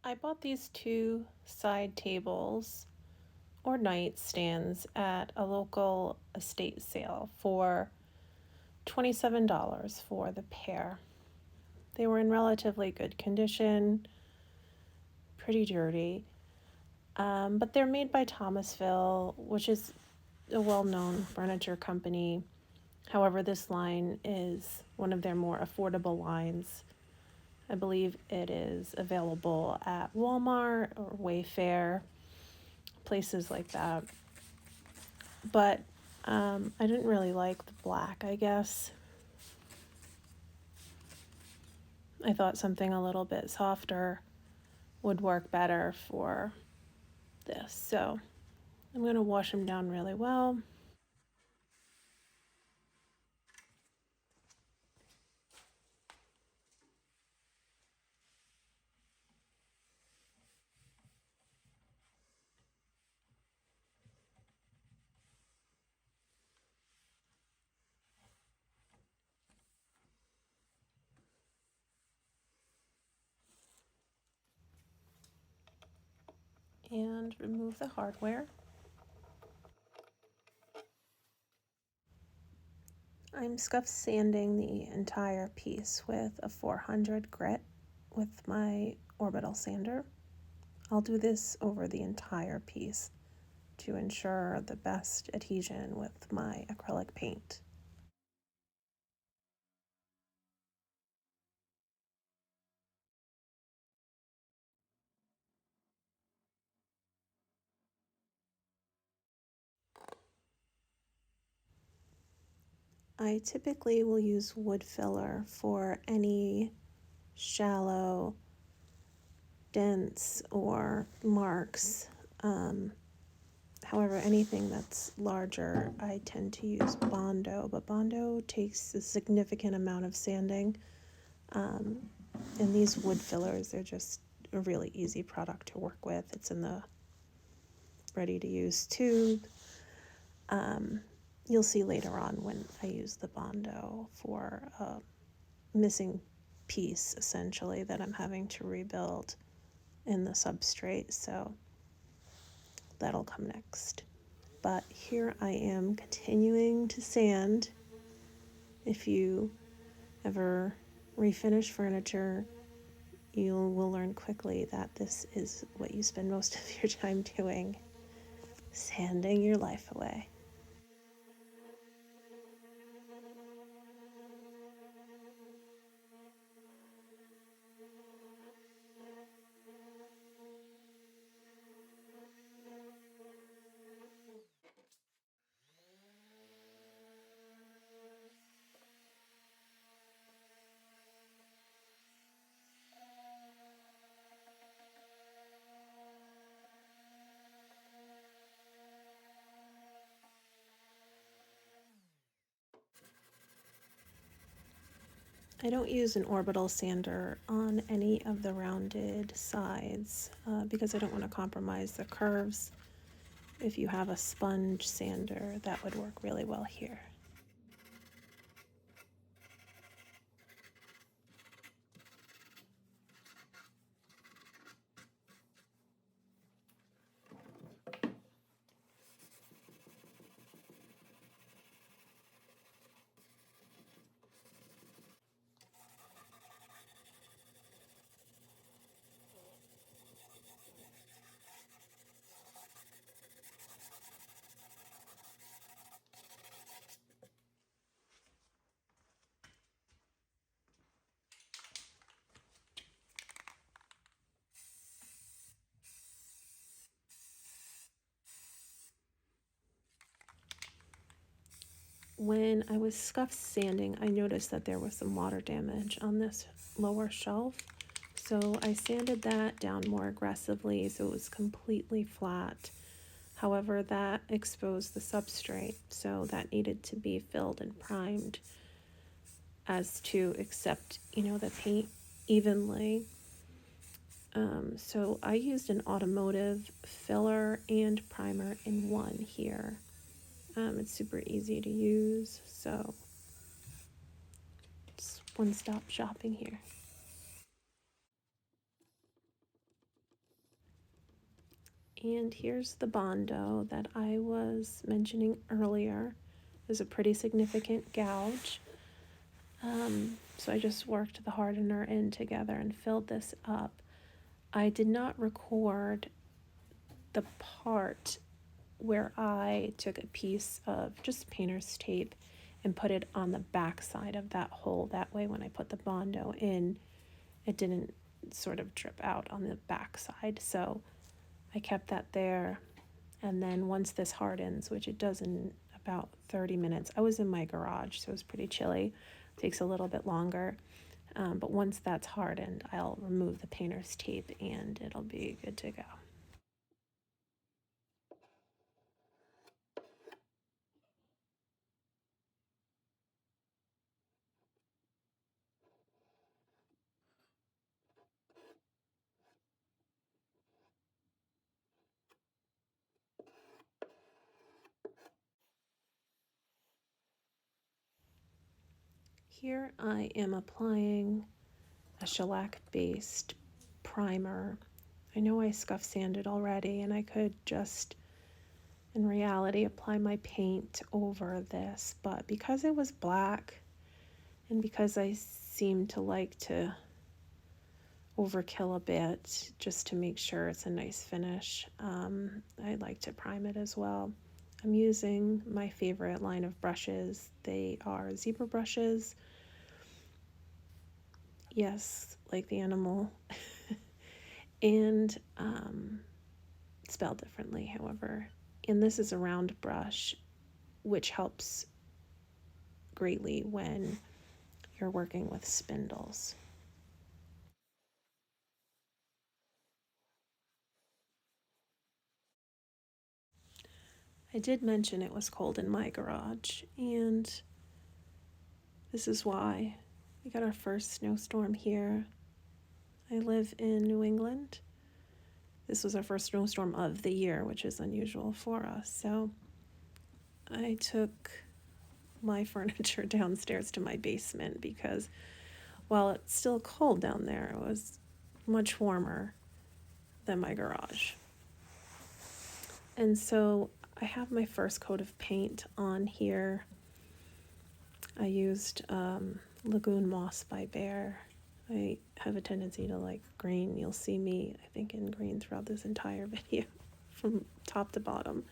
I bought these two side tables or nightstands at a local estate sale for $27 for the pair. They were in relatively good condition, pretty dirty, but they're made by Thomasville, which is a well-known furniture company. However, this line is one of their more affordable lines. I believe it is available at Walmart or Wayfair, places like that. But I didn't really like the black, I guess. I thought something a little bit softer would work better for this. So I'm going to wash them down really well. And remove the hardware. I'm scuff sanding the entire piece with a 400 grit with my Orbital sander. I'll do this over the entire piece to ensure the best adhesion with my acrylic paint. I typically will use wood filler for any shallow dents or marks. However, anything that's larger, I tend to use Bondo, but Bondo takes a significant amount of sanding. And these wood fillers, they're just a really easy product to work with. It's in the ready-to-use tube. You'll see later on when I use the Bondo for a missing piece, essentially, that I'm having to rebuild in the substrate, so that'll come next. But here I am continuing to sand. If you ever refinish furniture, you will learn quickly that this is what you spend most of your time doing, sanding your life away. I don't use an orbital sander on any of the rounded sides because I don't want to compromise the curves. If you have a sponge sander, that would work really well here. When I was scuff sanding, I noticed that there was some water damage on this lower shelf. So I sanded that down more aggressively so it was completely flat. However, that exposed the substrate, so that needed to be filled and primed as to accept, the paint evenly. So I used an automotive filler and primer in one here. It's super easy to use, so it's one-stop shopping here. And here's the Bondo that I was mentioning earlier. There's a pretty significant gouge. So I just worked the hardener in together and filled this up. I did not record the part where I took a piece of just painter's tape and put it on the back side of that hole. That way when I put the Bondo in, it didn't sort of drip out on the back side. So I kept that there. And then once this hardens, which it does in about 30 minutes, I was in my garage, so it was pretty chilly. It takes a little bit longer. But once that's hardened, I'll remove the painter's tape and it'll be good to go. Here I am applying a shellac-based primer. I know I scuff sanded already, and I could just, in reality, apply my paint over this, but because it was black, and because I seem to like to overkill a bit just to make sure it's a nice finish, I like to prime it as well. I'm using my favorite line of brushes. They are zebra brushes. Yes, like the animal. And spelled differently, however. And this is a round brush, which helps greatly when you're working with spindles. I did mention it was cold in my garage, and this is why. We got our first snowstorm here. I live in New England. This was our first snowstorm of the year, which is unusual for us. So I took my furniture downstairs to my basement because while it's still cold down there, it was much warmer than my garage. And so I have my first coat of paint on here. I used Lagoon Moss by Bear. I have a tendency to like green. You'll see me, I think, in green throughout this entire video from top to bottom.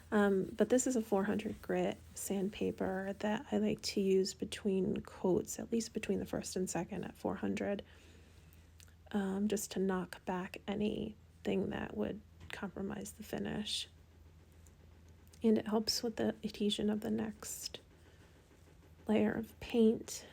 But this is a 400 grit sandpaper that I like to use between coats, at least between the first and second at 400, just to knock back anything that would compromise the finish. And it helps with the adhesion of the next layer of paint.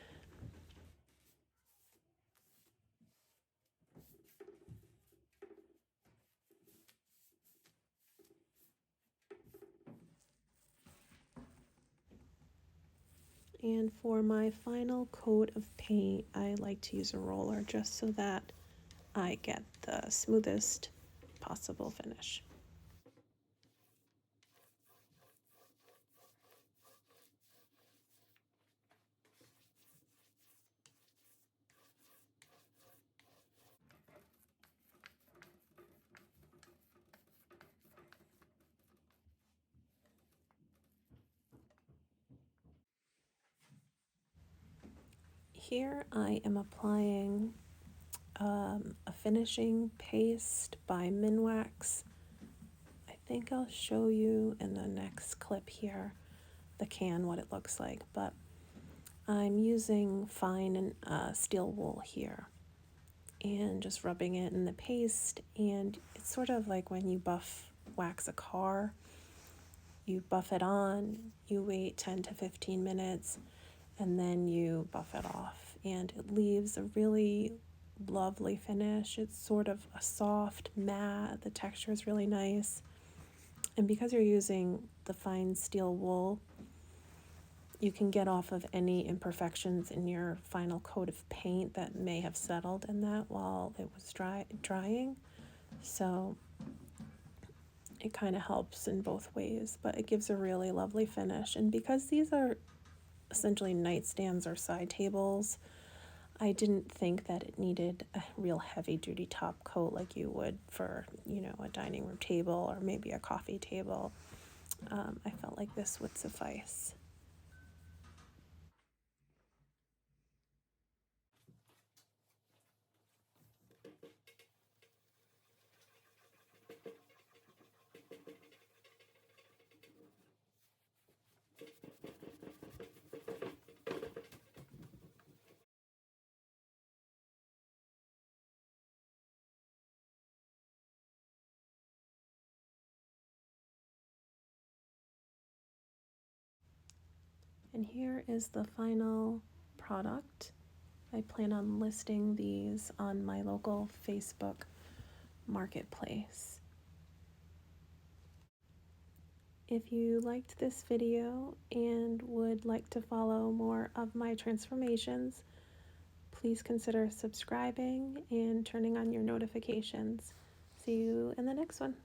And for my final coat of paint, I like to use a roller just so that I get the smoothest possible finish. Here I am applying a finishing paste by Minwax. I think I'll show you in the next clip here the can what it looks like, but I'm using fine steel wool here and just rubbing it in the paste, and it's sort of like when you buff wax a car. You buff it on, you wait 10 to 15 minutes, and then you buff it off, and it leaves a really lovely finish. It's sort of a soft matte. The texture is really nice, and because you're using the fine steel wool, you can get off of any imperfections in your final coat of paint that may have settled in that while it was drying. So it kind of helps in both ways, but it gives a really lovely finish. And because these are essentially nightstands or side tables, I didn't think that it needed a real heavy duty top coat like you would for, you know, a dining room table or maybe a coffee table. I felt like this would suffice. And here is the final product. I plan on listing these on my local Facebook marketplace. If you liked this video and would like to follow more of my transformations, please consider subscribing and turning on your notifications. See you in the next one.